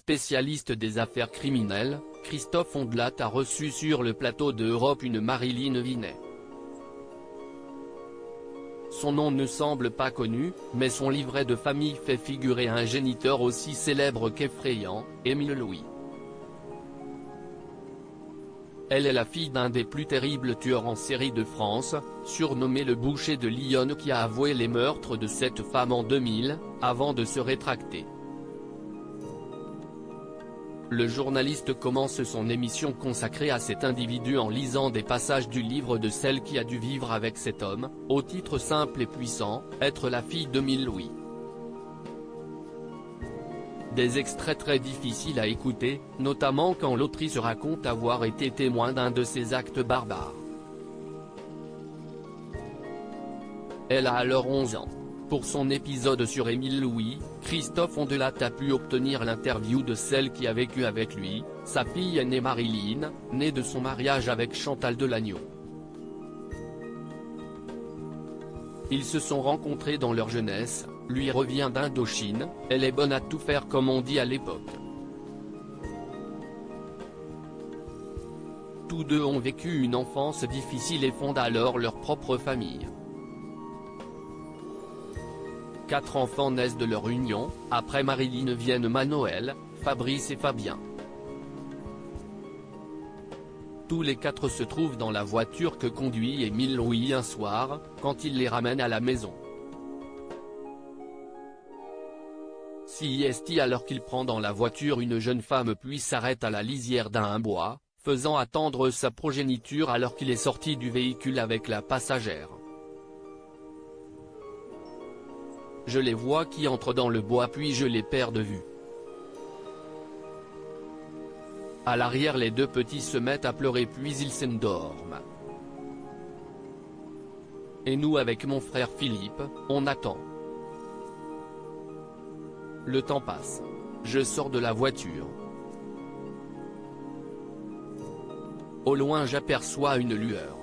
spécialiste des affaires criminelles, Christophe Ondelat a reçu sur le plateau de Europe une Marilyn Vinet. Son nom ne semble pas connu, mais son livret de famille fait figurer un géniteur aussi célèbre qu'effrayant, Émile Louis. Elle est la fille d'un des plus terribles tueurs en série de France, surnommé le boucher de Lyon, qui a avoué les meurtres de cette femme en 2000, avant de se rétracter. Le journaliste commence son émission consacrée à cet individu en lisant des passages du livre de celle qui a dû vivre avec cet homme, au titre simple et puissant, être la fille d'Émile Louis. Des extraits très difficiles à écouter, notamment quand l'autrice raconte avoir été témoin d'un de ces actes barbares. Elle a alors 11 ans. Pour son épisode sur Émile Louis, Christophe Ondelat a pu obtenir l'interview de celle qui a vécu avec lui, sa fille aînée Marilyn, née de son mariage avec Chantal Delagneau. Ils se sont rencontrés dans leur jeunesse, lui revient d'Indochine, elle est bonne à tout faire comme on dit à l'époque. Tous deux ont vécu une enfance difficile et fondent alors leur propre famille. 4 enfants naissent de leur union, après Marilyn viennent Manoël, Fabrice et Fabien. Tous les 4 se trouvent dans la voiture que conduit Émile Louis un soir, quand il les ramène à la maison. S'y est alors qu'il prend dans la voiture une jeune femme puis s'arrête à la lisière d'un bois, faisant attendre sa progéniture alors qu'il est sorti du véhicule avec la passagère. Je les vois qui entrent dans le bois puis je les perds de vue. À l'arrière les 2 petits se mettent à pleurer puis ils s'endorment. Et nous avec mon frère Philippe, on attend. Le temps passe. Je sors de la voiture. Au loin j'aperçois une lueur.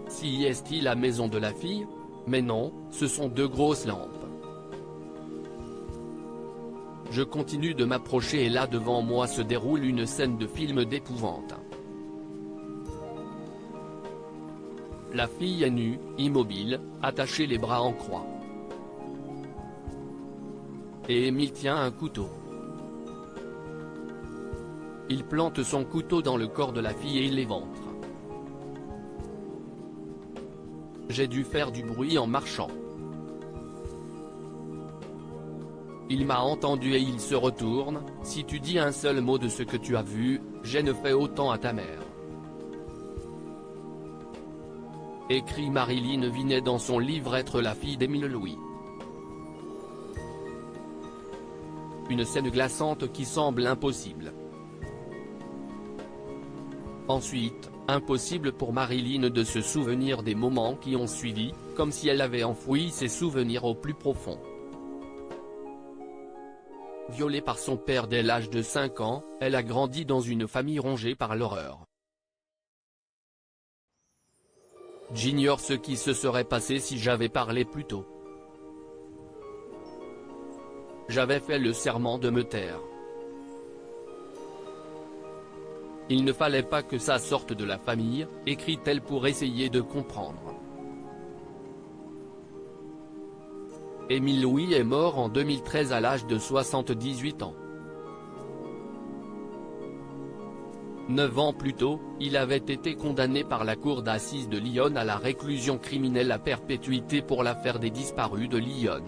Si est-il la maison de la fille? Mais non, ce sont 2 grosses lampes. Je continue de m'approcher et là devant moi se déroule une scène de film d'épouvante. La fille est nue, immobile, attachée les bras en croix. Et Émile tient un couteau. Il plante son couteau dans le corps de la fille et il l'éventre. J'ai dû faire du bruit en marchant. Il m'a entendu et il se retourne, si tu dis un seul mot de ce que tu as vu, je ne fais autant à ta mère. Écrit Marilyn Vinet dans son livre Être la fille d'Émile Louis. Une scène glaçante qui semble impossible. Ensuite, impossible pour Marilyn de se souvenir des moments qui ont suivi, comme si elle avait enfoui ses souvenirs au plus profond. Violée par son père dès l'âge de 5 ans, elle a grandi dans une famille rongée par l'horreur. J'ignore ce qui se serait passé si j'avais parlé plus tôt. J'avais fait le serment de me taire. Il ne fallait pas que ça sorte de la famille, écrit-elle pour essayer de comprendre. Émile Louis est mort en 2013 à l'âge de 78 ans. 9 ans plus tôt, il avait été condamné par la cour d'assises de Lyon à la réclusion criminelle à perpétuité pour l'affaire des disparus de Lyon.